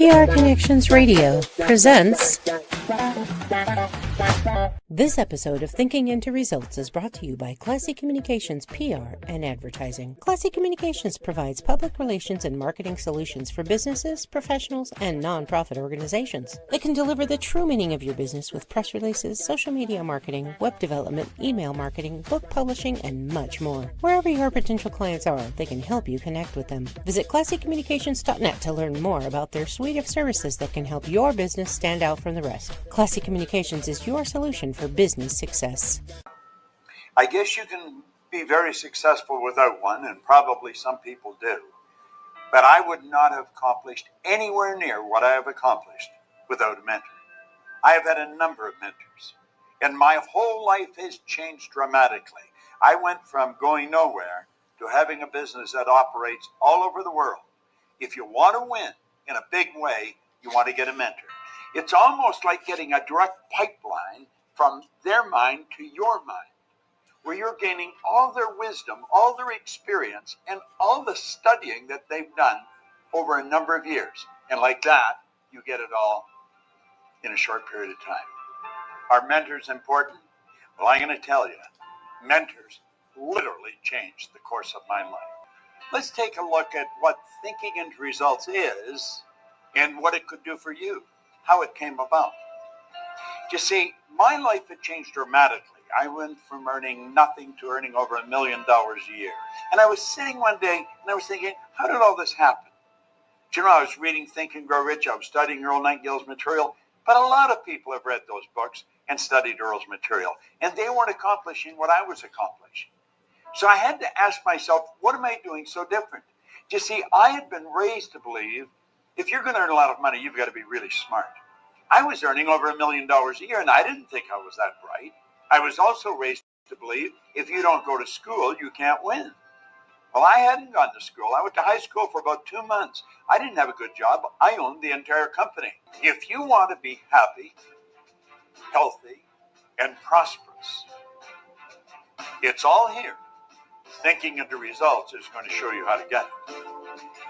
PR Connections Radio presents. This episode of Thinking into Results is brought to you by Classy Communications PR and Advertising. Classy Communications provides public relations and marketing solutions for businesses, professionals, and nonprofit organizations. They can deliver the true meaning of your business with press releases, social media marketing, web development, email marketing, book publishing, and much more. Wherever your potential clients are, they can help you connect with them. Visit classycommunications.net to learn more about their suite of services that can help your business stand out from the rest. Classy Communications is your solution for business success. I guess you can be very successful without one, and probably some people do. But I would not have accomplished anywhere near what I have accomplished without a mentor. I have had a number of mentors, and my whole life has changed dramatically. I went from going nowhere to having a business that operates all over the world. If you want to win in a big way, you want to get a mentor. It's almost like getting a direct pipeline from their mind to your mind, where you're gaining all their wisdom, all their experience, and all the studying that they've done over a number of years. And like that, you get it all in a short period of time. Are mentors important? Well, I'm going to tell you, mentors literally changed the course of my life. Let's take a look at what Thinking into Results is and what it could do for you, how it came about. You see, my life had changed dramatically. I went from earning nothing to earning over $1 million a year. And I was sitting one day and I was thinking, how did all this happen? Do you know, I was reading Think and Grow Rich. I was studying Earl Nightingale's material. But a lot of people have read those books and studied Earl's material. And they weren't accomplishing what I was accomplishing. So I had to ask myself, what am I doing so different? You see, I had been raised to believe if you're going to earn a lot of money, you've got to be really smart. I was earning over $1 million a year, and I didn't think I was that bright. I was also raised to believe if you don't go to school, you can't win. Well, I hadn't gone to school. I went to high school for about 2 months. I didn't have a good job. I owned the entire company. If you want to be happy, healthy, and prosperous, it's all here. Thinking into Results is going to show you how to get it.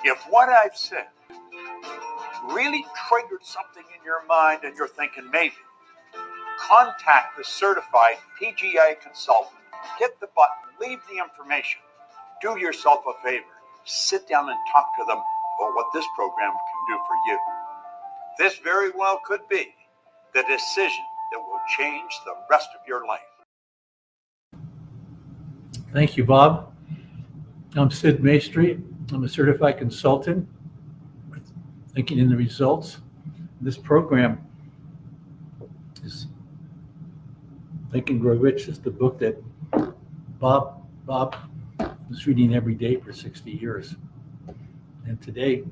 If what I've said really triggered something in your mind and you're thinking maybe, contact the certified PGI consultant, hit the button, leave the information, do yourself a favor, sit down and talk to them about what this program can do for you. This very well could be the decision that will change the rest of your life. Thank you, Bob. I'm Sid Maestre. I'm a certified consultant with Thinking in the Results. This program is Think and Grow Rich. Is the book that Bob was reading every day for 60 years. And today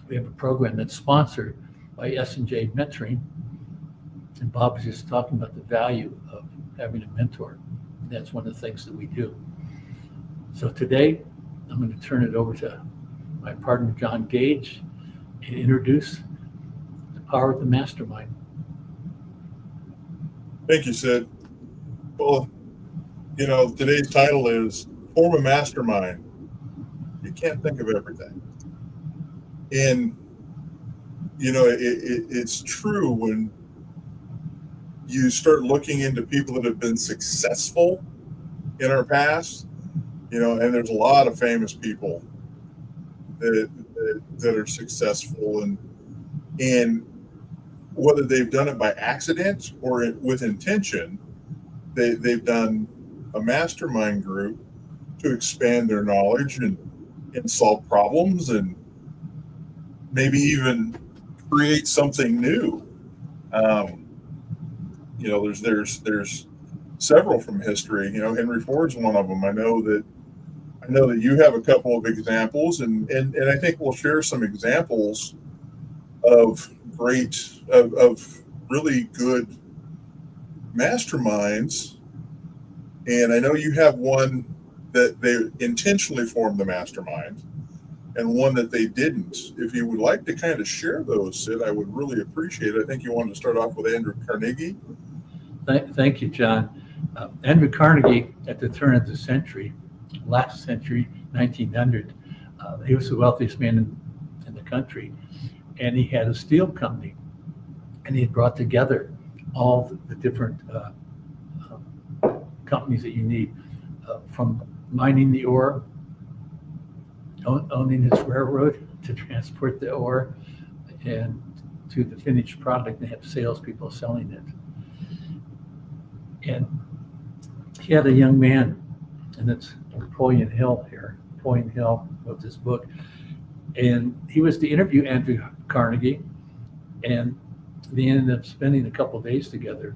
we have a program that's sponsored by S&J Mentoring. And Bob was just talking about the value of having a mentor. That's one of the things that we do. So today, I'm going to turn it over to my partner, John Gage, and introduce the power of the Mastermind. Thank you, Sid. Well, you know, today's title is Form a Mastermind. You can't think of everything. And, you know, it's true when you start looking into people that have been successful in our past, you know, and there's a lot of famous people that are successful, and whether they've done it by accident or with intention, they've done a mastermind group to expand their knowledge and solve problems and maybe even create something new. You know, there's several from history. You know, Henry Ford's one of them. I know that you have a couple of examples, and I think we'll share some examples of really good masterminds. And I know you have one that they intentionally formed the mastermind, and one that they didn't. If you would like to kind of share those, Sid, I would really appreciate it. I think you wanted to start off with Andrew Carnegie. Thank you, John. Andrew Carnegie, at the turn of the century, last century, 1900, he was the wealthiest man in the country. and he had a steel company, and he had brought together all the different companies that you need, from mining the ore, owning his railroad to transport the ore, and to the finished product. They have salespeople selling it. And he had a young man, and it's Napoleon Hill here. Napoleon Hill wrote this book, and he was to interview Andrew Carnegie, and they ended up spending a couple of days together,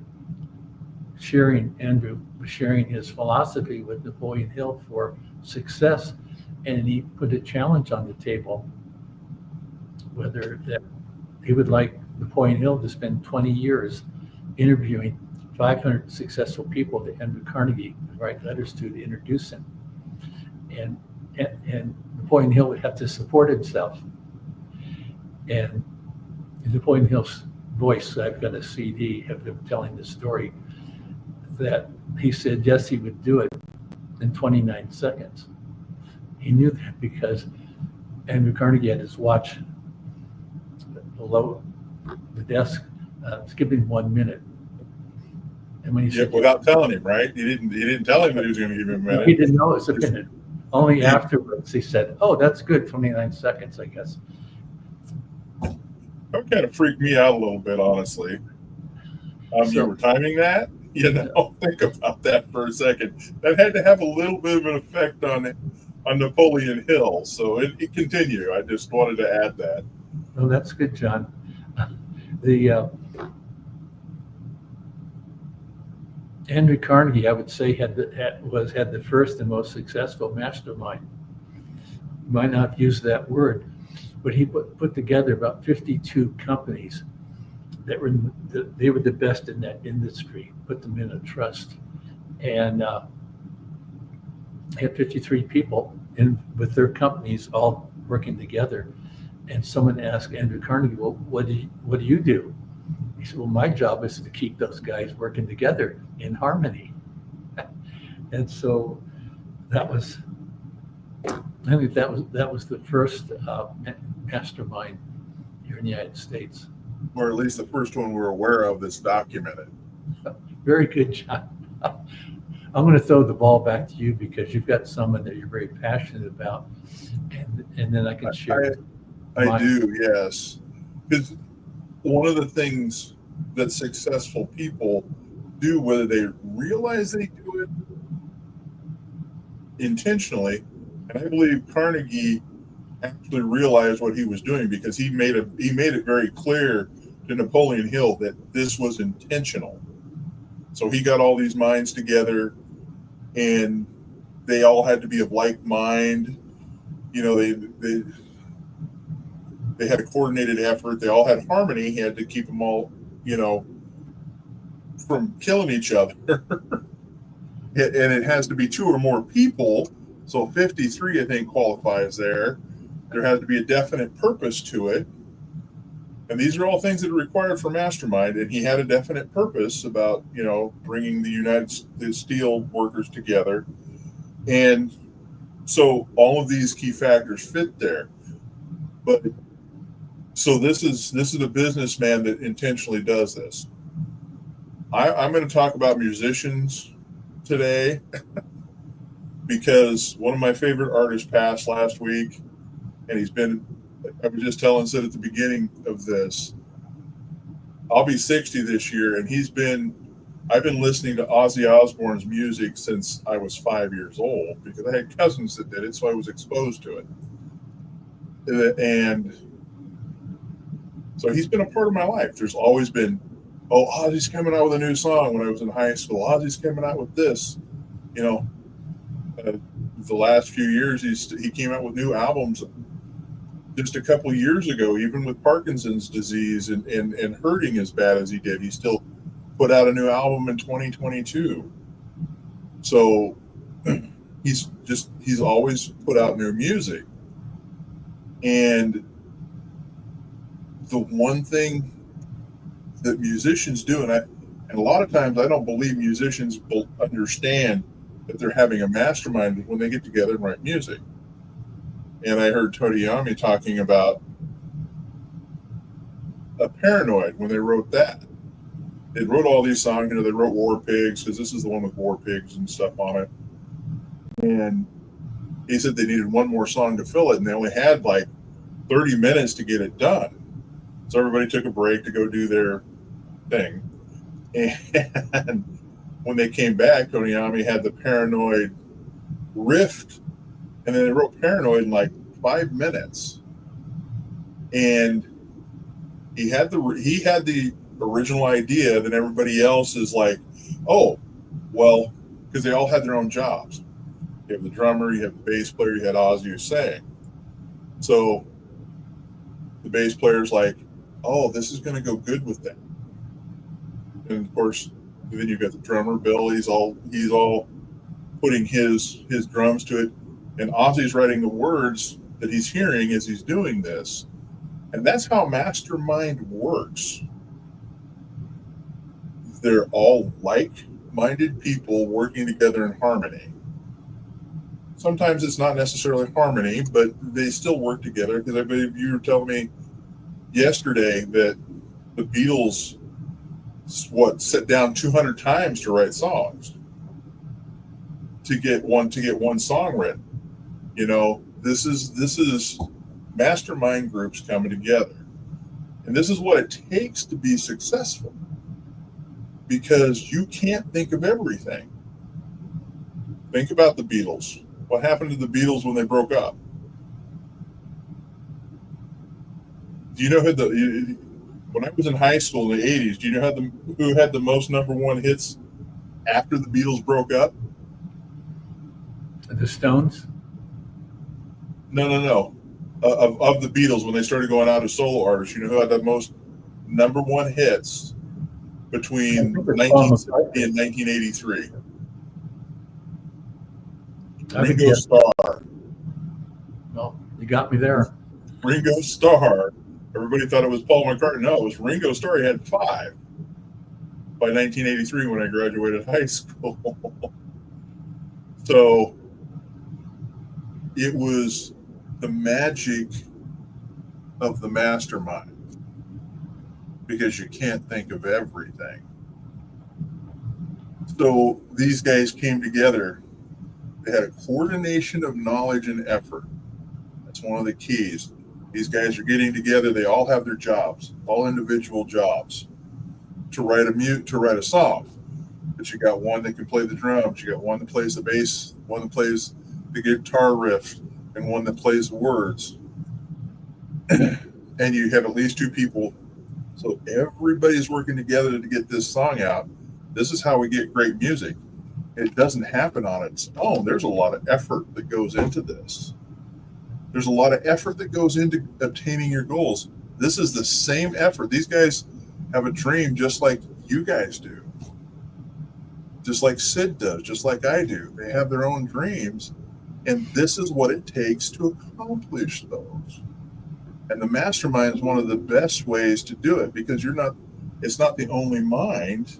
Andrew was sharing his philosophy with Napoleon Hill for success, and he put a challenge on the table, whether that he would like Napoleon Hill to spend 20 years interviewing 500 successful people that Andrew Carnegie would write letters to introduce him. And Napoleon Hill would have to support himself. And in Napoleon Hill's voice, I've got a CD of him telling the story, that he said, yes, he would do it in 29 seconds. He knew that because Andrew Carnegie had his watch below the desk, skipping 1 minute. And when he said, without telling him, right? He didn't tell him that he was going to give him a minute. He didn't know it was a minute. Only afterwards he said, oh, that's good, 29 seconds, I guess. That kind of freaked me out a little bit, honestly. You were timing that? Think about that for a second. That had to have a little bit of an effect on Napoleon Hill. So it continued. I just wanted to add that. Oh, that's good, John. The Andrew Carnegie, I would say, had the first and most successful mastermind. You might not have used that word, but he put together about 52 companies that were the best in that industry, put them in a trust, and had 53 people with their companies all working together. And someone asked Andrew Carnegie, well, what do you do? He said, well, my job is to keep those guys working together in harmony. And so I think that was the first mastermind here in the United States. Or at least the first one we're aware of that's documented. Very good, John. I'm going to throw the ball back to you because you've got someone that you're very passionate about, and then I can share. I do, yes. Because one of the things that successful people do, whether they realize they do it intentionally, and I believe Carnegie actually realized what he was doing, because he made it very clear to Napoleon Hill that this was intentional. So he got all these minds together, and they all had to be of like mind. They had a coordinated effort. They all had harmony. He had to keep them all, from killing each other. And it has to be 2 or more people. So 53, I think, qualifies there. There has to be a definite purpose to it. And these are all things that are required for Mastermind. And he had a definite purpose about, bringing the steel workers together. And so all of these key factors fit there. But so this is a businessman that intentionally does this. I'm going to talk about musicians today because one of my favorite artists passed last week, and I was just telling Sid at the beginning of this, I'll be 60 this year, and I've been listening to Ozzy Osbourne's music since I was 5 years old because I had cousins that did it, so I was exposed to it. And so he's been a part of my life. There's always been, Ozzy's coming out with a new song when I was in high school. Ozzy's coming out with this. The last few years, he came out with new albums. Just a couple of years ago, even with Parkinson's disease and hurting as bad as he did, he still put out a new album in 2022. So he's always put out new music. And the one thing that musicians do, and a lot of times I don't believe musicians will understand that they're having a mastermind when they get together and write music. And I heard Tony Yami talking about a Paranoid when they wrote that. They wrote all these songs. They wrote War Pigs because this is the one with War Pigs and stuff on it. And he said they needed one more song to fill it, and they only had like 30 minutes to get it done. So everybody took a break to go do their thing. And when they came back, Tony Iommi had the Paranoid riffed, and then they wrote Paranoid in like 5 minutes. And he had the original idea. Then everybody else is like, oh, well, because they all had their own jobs. You have the drummer, you have the bass player, you had Ozzy who's saying. So the bass player's like, oh, this is going to go good with them. And of course, then you've got the drummer, Bill. He's all putting his drums to it, and Ozzy's writing the words that he's hearing as he's doing this. And that's how Mastermind works. They're all like-minded people working together in harmony. Sometimes it's not necessarily harmony, but they still work together. Because I believe you were telling me yesterday that the Beatles, sat down 200 times to write songs to get one song written. This is mastermind groups coming together, and this is what it takes to be successful. Because you can't think of everything. Think about the Beatles. What happened to the Beatles when they broke up? Do you know when I was in high school in the 80s, do you know who had the most #1 hits after the Beatles broke up? The Stones? No. Of the Beatles, when they started going out as solo artists, you know who had the most #1 hits between 1970 and 1983? Ringo Starr. Well, you got me there. Ringo Starr. Everybody thought it was Paul McCartney. No, it was Ringo Starr. He had 5 by 1983 when I graduated high school. So it was the magic of the mastermind, because you can't think of everything. So these guys came together. They had a coordination of knowledge and effort. That's one of the keys. These guys are getting together. They all have their jobs, all individual jobs, to write a song. But you got one that can play the drums. You got one that plays the bass, one that plays the guitar riff, and one that plays the words. And you have at least 2 people. So everybody's working together to get this song out. This is how we get great music. It doesn't happen on its own. There's a lot of effort that goes into this. There's a lot of effort that goes into obtaining your goals. This is the same effort. These guys have a dream just like you guys do. Just like Sid does, just like I do. They have their own dreams, and this is what it takes to accomplish those. And the mastermind is one of the best ways to do it, because it's not the only mind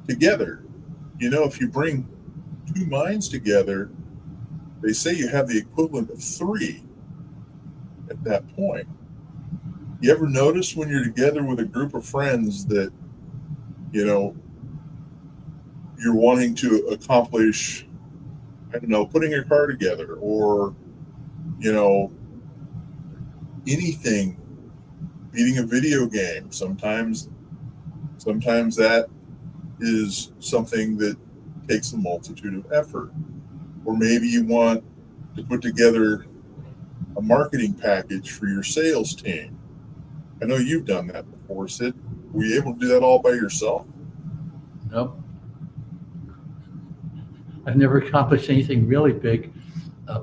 together. If you bring 2 minds together, they say you have the equivalent of 3 at that point. You ever notice when you're together with a group of friends that, you're wanting to accomplish, putting a car together, or, anything, beating a video game. Sometimes that is something that takes a multitude of effort. Or maybe you want to put together a marketing package for your sales team. I know you've done that before, Sid. Were you able to do that all by yourself? Nope. I've never accomplished anything really big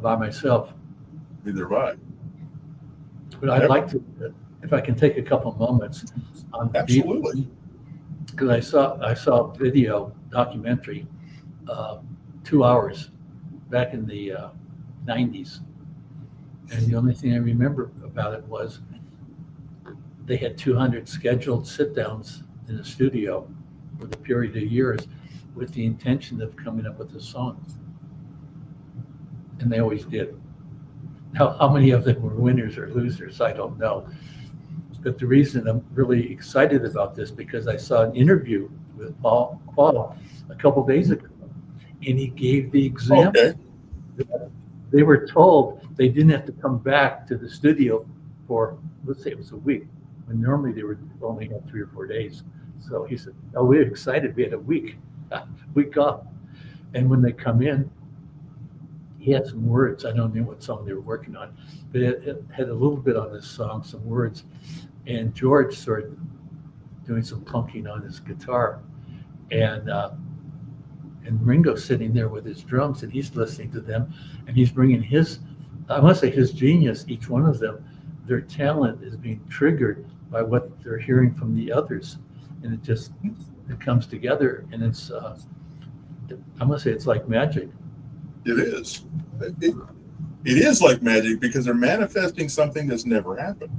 by myself. Neither have I. But I'd like to, if I can take a couple moments on the Absolutely. Because I saw a video documentary, 2 hours back in the 90s, and the only thing I remember about it was they had 200 scheduled sit-downs in the studio for the period of years with the intention of coming up with the songs, and they always did. How many of them were winners or losers, I don't know. But the reason I'm really excited about this, because I saw an interview with Paul a couple days ago, and he gave the example. Okay. They were told they didn't have to come back to the studio for, let's say it was a week, when normally they would only have 3 or 4 days. So he said, "Oh, we're excited. We had a week off." And when they come in, he had some words. I don't know what song they were working on, but it had a little bit on this song, some words. And George started doing some plunking on his guitar, and Ringo's sitting there with his drums, and he's listening to them, and he's bringing his, I must say, his genius. Each one of them, their talent is being triggered by what they're hearing from the others, and it comes together, and it's I must say it's like magic. It is. It is like magic because they're manifesting something that's never happened.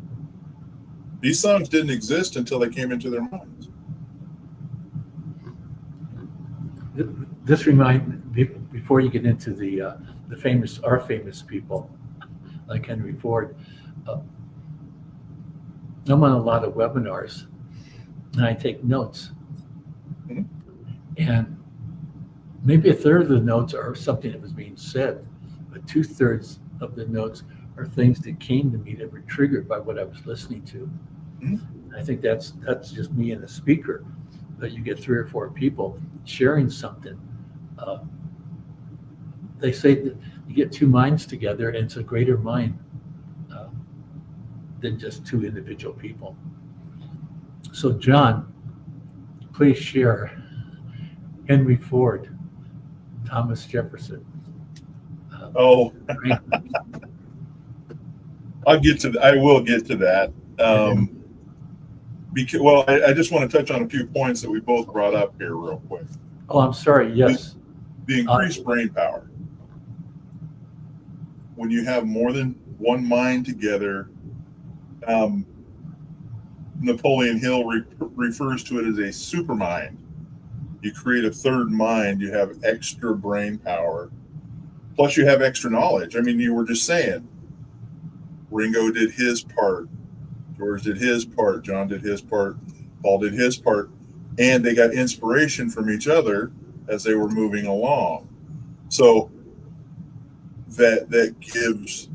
These songs didn't exist until they came into their minds. This reminds me, before you get into our famous people like Henry Ford, I'm on a lot of webinars and I take notes. Mm-hmm. And maybe a third of the notes are something that was being said, but 2/3 of the notes are things that came to me that were triggered by what I was listening to. Mm-hmm. I think that's just me and a speaker, but you get 3 or 4 people sharing something. They say that you get 2 minds together, and it's a greater mind than just 2 individual people. So, John, please share Henry Ford, Thomas Jefferson. I will get to that. I just want to touch on a few points that we both brought up here real quick. Oh, I'm sorry. Yes. The increased brain power. When you have more than one mind together, Napoleon Hill refers to it as a supermind. You create a third mind, you have extra brain power, plus you have extra knowledge. I mean, you were just saying, Ringo did his part, George did his part, John did his part, Paul did his part, and they got inspiration from each other as they were moving along. So that gives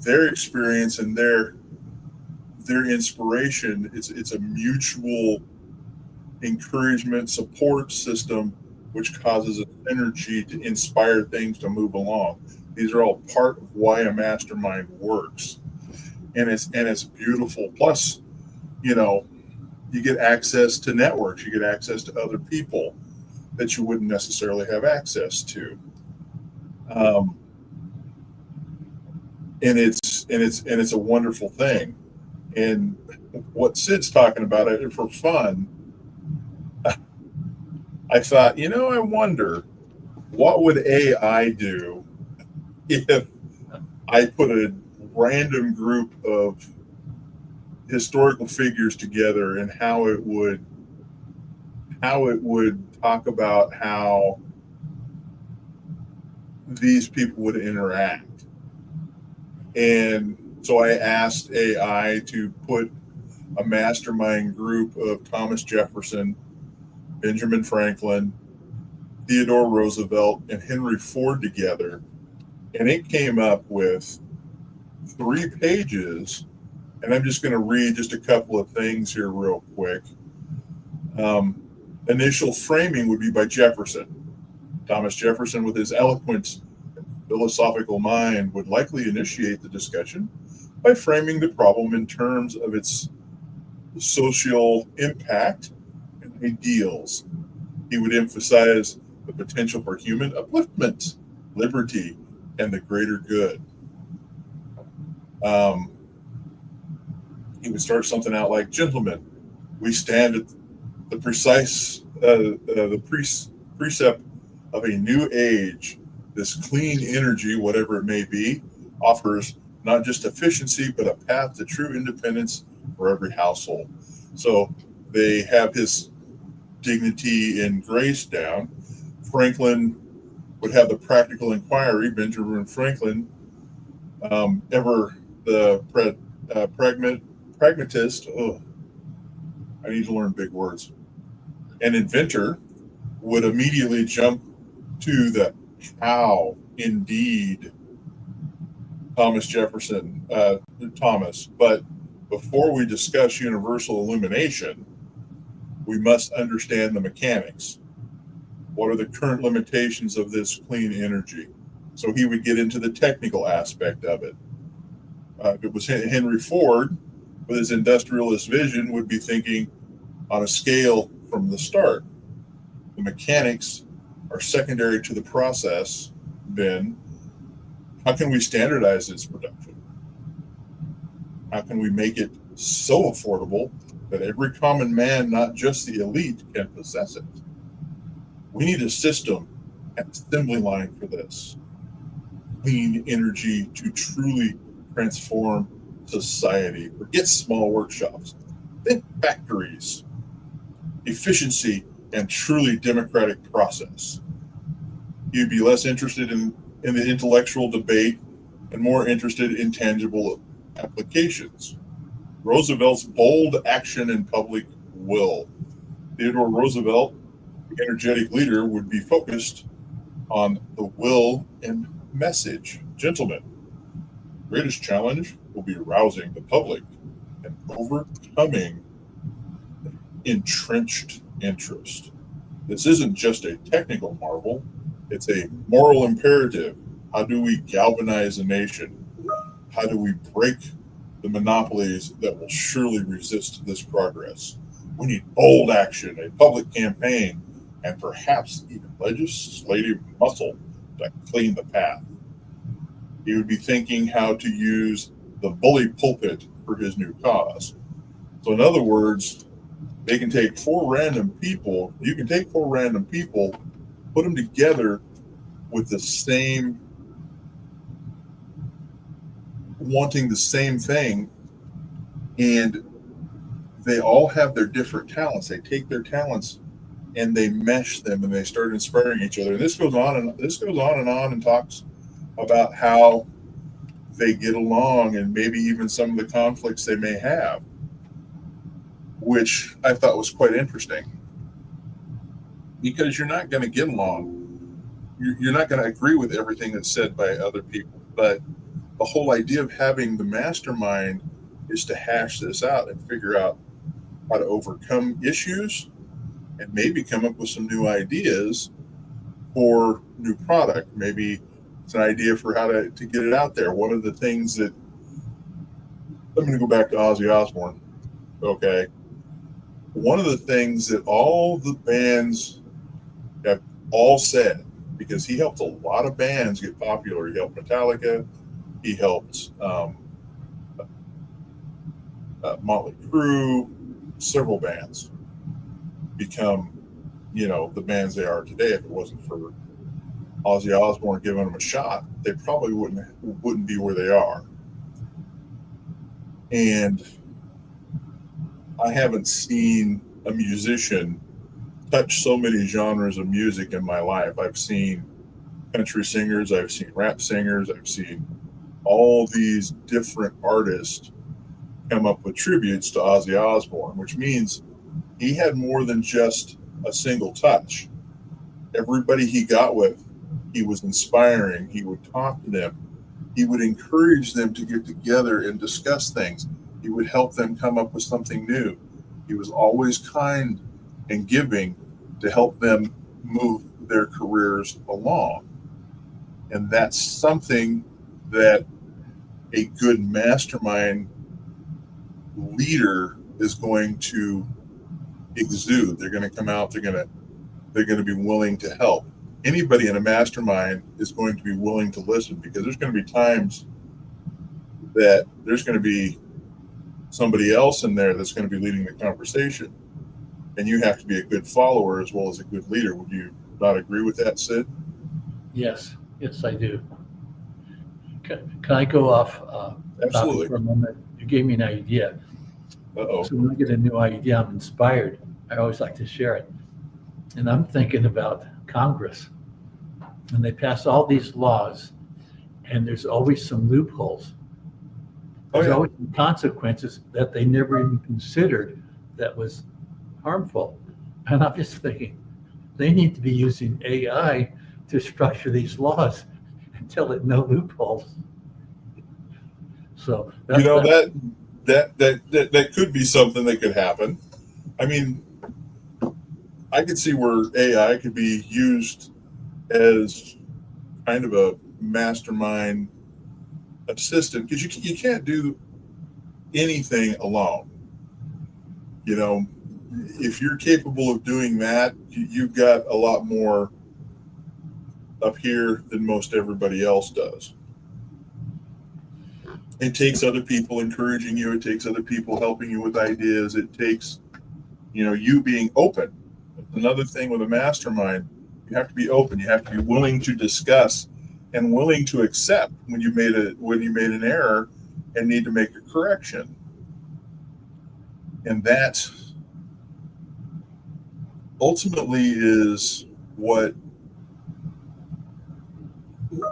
their experience and their inspiration. It's a mutual encouragement support system, which causes an energy to inspire things to move along. These are all part of why a mastermind works, and it's beautiful. Plus, you get access to networks, you get access to other people that you wouldn't necessarily have access to. And it's a wonderful thing. And what Sid's talking about it for fun, I thought, I wonder what would AI do if I put a random group of historical figures together, and how it would talk about how these people would interact. And so I asked AI to put a mastermind group of Thomas Jefferson, Benjamin Franklin, Theodore Roosevelt, and Henry Ford together, and it came up with 3 pages. And I'm just going to read just a couple of things here real quick. Initial framing would be by Jefferson. Thomas Jefferson, with his eloquent philosophical mind, would likely initiate the discussion by framing the problem in terms of its social impact and ideals. He would emphasize the potential for human upliftment, liberty, and the greater good. He would start something out like, "Gentlemen, we stand at the precept of a new age. This clean energy, whatever it may be, offers not just efficiency, but a path to true independence for every household." So they have his dignity and grace down. Franklin would have the practical inquiry. Benjamin Franklin, ever the pragmatist, oh, I need to learn big words. An inventor would immediately jump to the how, indeed, Thomas Jefferson, Thomas. But before we discuss universal illumination, we must understand the mechanics. What are the current limitations of this clean energy? So he would get into the technical aspect of it. If it was Henry Ford, with his industrialist vision, would be thinking on a scale from the start. The mechanics are secondary to the process. Then, how can we standardize its production? How can we make it so affordable that every common man, not just the elite, can possess it? We need a system and assembly line for this. Clean energy to truly transform society. Forget small workshops. Think factories. Efficiency and truly democratic process. You'd be less interested in the intellectual debate and more interested in tangible applications. Roosevelt's bold action and public will. Theodore Roosevelt, the energetic leader, would be focused on the will and message. Gentlemen, the greatest challenge will be arousing the public and overcoming entrenched interest. This isn't just a technical marvel, it's a moral imperative. How do we galvanize a nation? How do we break the monopolies that will surely resist this progress? We need bold action, a public campaign, and perhaps even legislative muscle to clean the path. He would be thinking how to use the bully pulpit for his new cause. So in other words, they can take four random people, put them together with the same, wanting the same thing, and they all have their different talents. They take their talents and they mesh them and they start inspiring each other. And this goes on and talks about how they get along and maybe even some of the conflicts they may have, which I thought was quite interesting, because you're not going to get along. You're not going to agree with everything that's said by other people. But the whole idea of having the mastermind is to hash this out and figure out how to overcome issues and maybe come up with some new ideas for new product. Maybe it's an idea for how to get it out there. One of the things that, I'm going to go back to Ozzy Osbourne. Okay. One of the things that all the bands have all said, because he helped a lot of bands get popular. He helped Metallica. He helped Motley Crue, several bands become, the bands they are today. If it wasn't for Ozzy Osbourne giving them a shot, they probably wouldn't be where they are. And I haven't seen a musician touch so many genres of music in my life. I've seen country singers, I've seen rap singers, I've seen all these different artists come up with tributes to Ozzy Osbourne, which means he had more than just a single touch. Everybody he got with, he was inspiring. He would talk to them. He would encourage them to get together and discuss things. He would help them come up with something new. He was always kind and giving to help them move their careers along. And that's something that a good mastermind leader is going to exude. They're going to come out, they're going to be willing to help. Anybody in a mastermind is going to be willing to listen, because there's going to be times that there's going to be somebody else in there that's going to be leading the conversation, and you have to be a good follower as well as a good leader. Would you not agree with that, Sid? Yes, I do. Can I go off Absolutely topic for a moment? You gave me an idea. Uh-oh. So when I get a new idea, I'm inspired. I always like to share it. And I'm thinking about Congress. And they pass all these laws, and there's always some loopholes. there's yeah. always consequences that they never even considered that was harmful. And I'm just thinking, they need to be using AI to structure these laws and tell it no loopholes. So You know, that could be something that could happen. I mean, I could see where AI could be used as kind of a mastermind assistant, because you can't do anything alone. You know, if you're capable of doing that, you've got a lot more up here than most everybody else does. It takes other people encouraging you. It takes other people helping you with ideas. It takes, you being open. Another thing with a mastermind, you have to be open. You have to be willing to discuss and willing to accept when you made an error and need to make a correction. And that ultimately is what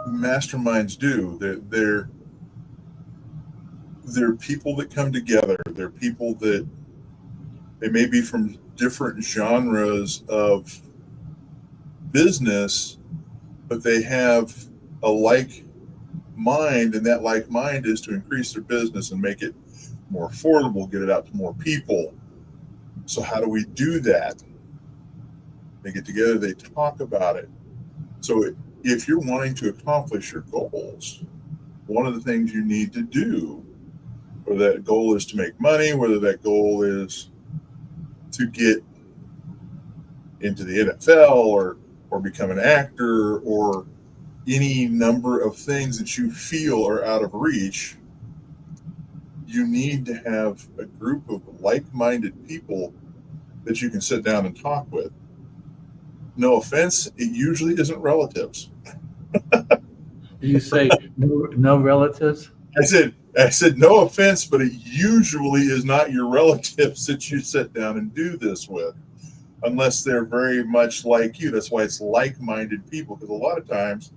masterminds do. They're people that come together. They're people that they may be from different genres of business, but they have a like mind, and that like mind is to increase their business and make it more affordable, get it out to more people. So how do we do that? They get together, they talk about it. So if you're wanting to accomplish your goals, one of the things you need to do, whether that goal is to make money, whether that goal is to get into the NFL or become an actor or any number of things that you feel are out of reach, you need to have a group of like-minded people that you can sit down and talk with. No offense, it usually isn't relatives. You say no relatives? I said no offense, but it usually is not your relatives that you sit down and do this with, unless they're very much like you. That's why it's like-minded people, because a lot of times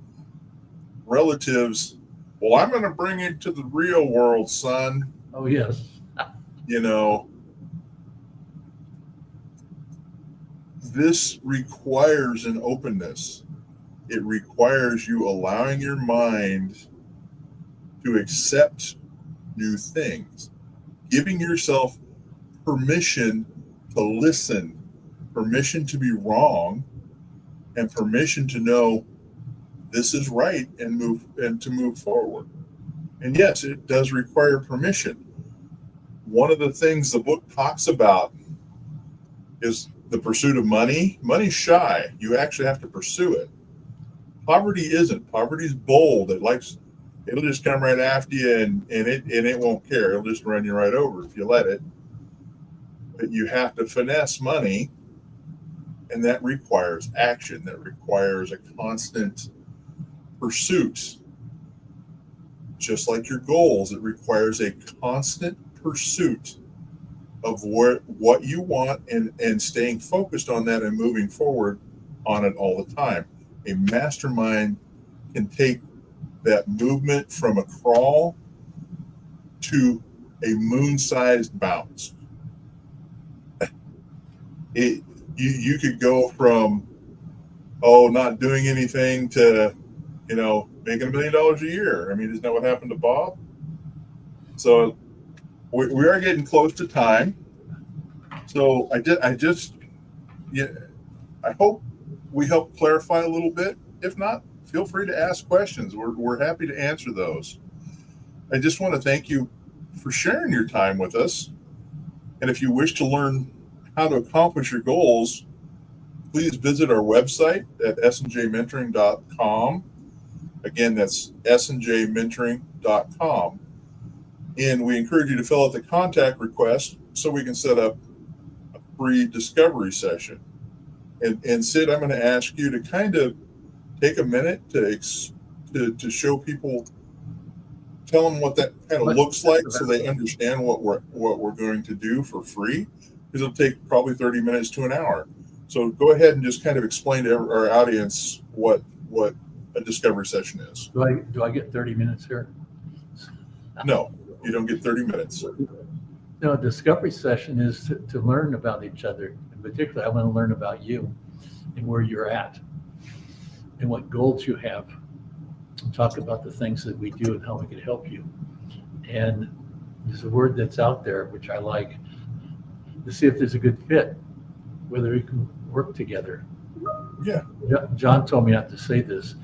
relatives, well, I'm going to bring you to the real world, son. Oh, yes. This requires an openness. It requires you allowing your mind to accept new things, giving yourself permission to listen, permission to be wrong, and permission to know this is right and to move forward. And yes, it does require permission. One of the things the book talks about is the pursuit of money. Money's shy. You actually have to pursue it. Poverty isn't. Poverty's bold. It'll just come right after you and it won't care. It'll just run you right over if you let it. But you have to finesse money, and that requires action. That requires a constant pursuit. Just like your goals, it requires a constant pursuit of what you want and staying focused on that and moving forward on it all the time. A mastermind can take that movement from a crawl to a moon-sized bounce. You could go from not doing anything to making $1 million a year. I mean, isn't that what happened to Bob? So we are getting close to time. So I hope we helped clarify a little bit. If not, feel free to ask questions. We're happy to answer those. I just want to thank you for sharing your time with us. And if you wish to learn how to accomplish your goals, please visit our website at snjmentoring.com. Again, that's snjmentoring.com. And we encourage you to fill out the contact request so we can set up a free discovery session. And Sid, I'm going to ask you to kind of take a minute to show people, tell them what that kind of looks like so they understand what we're going to do for free, because it'll take probably 30 minutes to an hour. So go ahead and just kind of explain to our audience what a discovery session is. Do I get 30 minutes here? No, You don't get 30 minutes. No, a discovery session is to learn about each other. In particular, I want to learn about you and where you're at and what goals you have. And talk about the things that we do and how we can help you. And there's a word that's out there, which I like, to see if there's a good fit, whether we can work together. Yeah. John told me not to say this,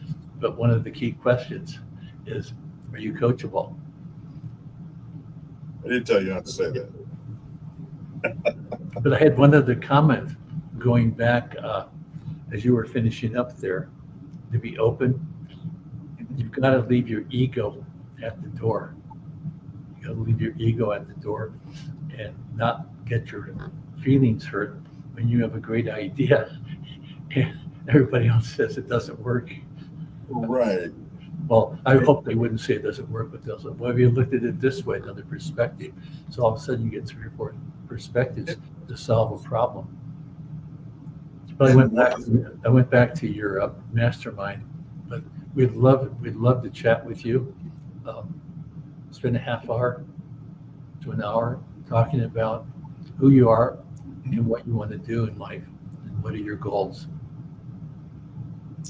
but one of the key questions is, are you coachable? I didn't tell you not to say that. But I had one other comment going back as you were finishing up there, to be open. You've got to leave your ego at the door. You got to leave your ego at the door and not get your feelings hurt when you have a great idea and everybody else says it doesn't work. Right. Well, I hope they wouldn't say it doesn't work, but they'll say, well, have you looked at it this way, another perspective? So all of a sudden you get 3 or 4 perspectives to solve a problem. But I went back to your mastermind, but we'd love to chat with you. Spend a half hour to an hour talking about who you are and what you want to do in life and what are your goals.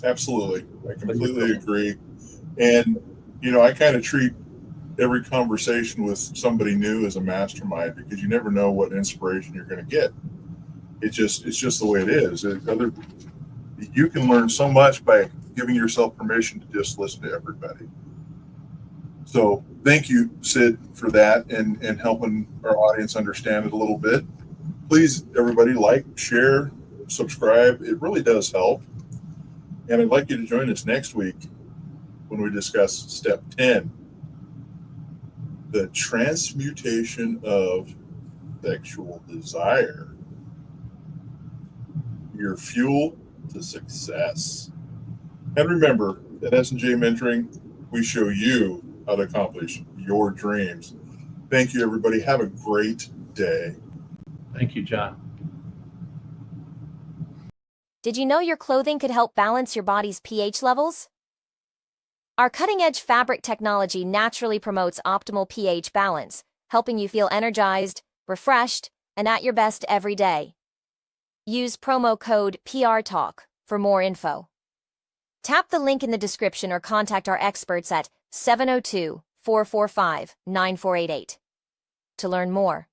Absolutely. I completely agree. And, I kind of treat every conversation with somebody new as a mastermind, because you never know what inspiration you're going to get. It's just the way it is. You can learn so much by giving yourself permission to just listen to everybody. So thank you, Sid, for that and helping our audience understand it a little bit. Please, everybody, like, share, subscribe. It really does help. And I'd like you to join us next week when we discuss step 10, the transmutation of sexual desire, your fuel to success. And remember, at S&J Mentoring, we show you how to accomplish your dreams. Thank you, everybody. Have a great day. Thank you, John. Did you know your clothing could help balance your body's pH levels? Our cutting-edge fabric technology naturally promotes optimal pH balance, helping you feel energized, refreshed, and at your best every day. Use promo code PRTalk for more info. Tap the link in the description or contact our experts at 702-445-9488 to learn more.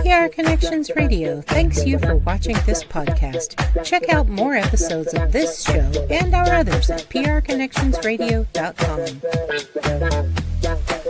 PR Connections Radio thanks you for watching this podcast. Check out more episodes of this show and our others at prconnectionsradio.com.